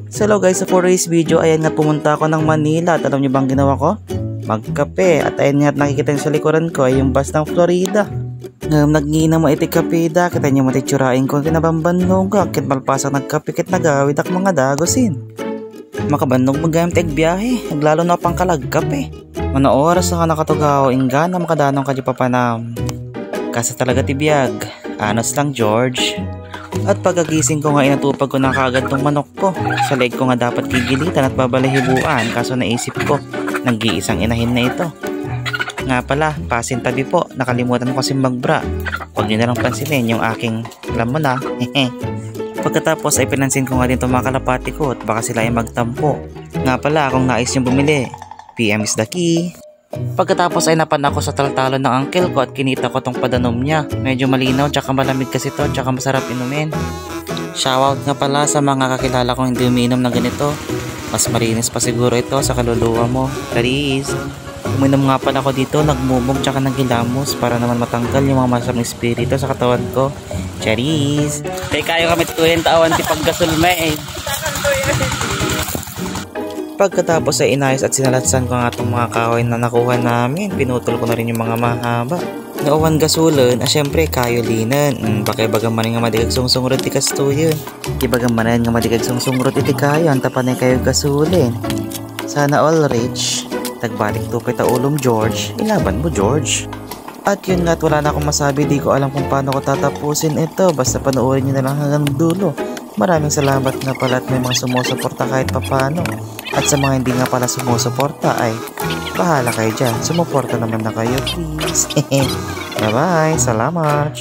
So hello guys, sa for today's video, ayan nga pumunta ako ng Manila at alam nyo bang ginawa ko? Magkape. At ayan nga at nakikita nyo sa likuran ko ay yung bus ng Florida. Nagngina mo iti kape da, kita nyo matitsurain ko kinabambanong ka, kit malpasak nagkapikit na gawid ak mga dagosin. Makabandog magayam teg biyahe, naglalo na pang kalagkape. Mana oras na ka nakatugaw, ingga na makadanong ka di papanam. Kasi talaga tibiyag, anos lang George. At pagagising ko nga inatupag ko na kagad tong manok ko. Sa leg ko nga dapat gigilitan at babalahibuan, kaso naisip ko, nag-iisang inahin na ito. Nga pala, pasintabi po, nakalimutan ko kasi magbra. Huwag nyo na lang pansinin yung aking, alam mo na, Pagkatapos ay pinansin ko nga din itong mga kalapati ko at baka sila ay magtampo. Nga pala, kung nais nyo bumili, PM is the key. Pagkatapos ay napan ako sa taltalon ng uncle ko at kinita ko tong padanom niya. Medyo malinaw tsaka malamig kasi to tsaka masarap inumin. Shoutout nga pala sa mga kakilala kong hindi umiinom ng ganito. Mas malinis pa siguro ito sa kaluluwa mo. Charis! Uminom nga pala ako dito, nagmumog tsaka naghilamos para naman matanggal yung mga masamang espiritu sa katawan ko. Charis! Kaya kayo kami tuyen tawan ti paggasulme eh. Pagkatapos ay inayos at sinalatsan ko nga itong mga kahoy na nakuha namin. Pinutol ko na rin yung mga mahaba. Nauwan gasulan, syempre kayo linan. Bakay-bagang manin nga madigag sungsungurot ti kastuyon. Ibagang manin nga madigag sungsungurot iti kayo. Ang tapan ay kayo gasulin. Sana all rich. Tagbalik to kita ulom George. Ilaban mo George. At yun nga at wala na akong masabi. Di ko alam kung paano ko tatapusin ito. Basta panoorin nyo na lang hanggang dulo. Maraming salamat nga pala at may mga sumusuporta kahit papano. At sa mga hindi nga pala sumusuporta ay bahala kayo dyan. Sumuporta naman na kayo please. Bye bye. Salamat.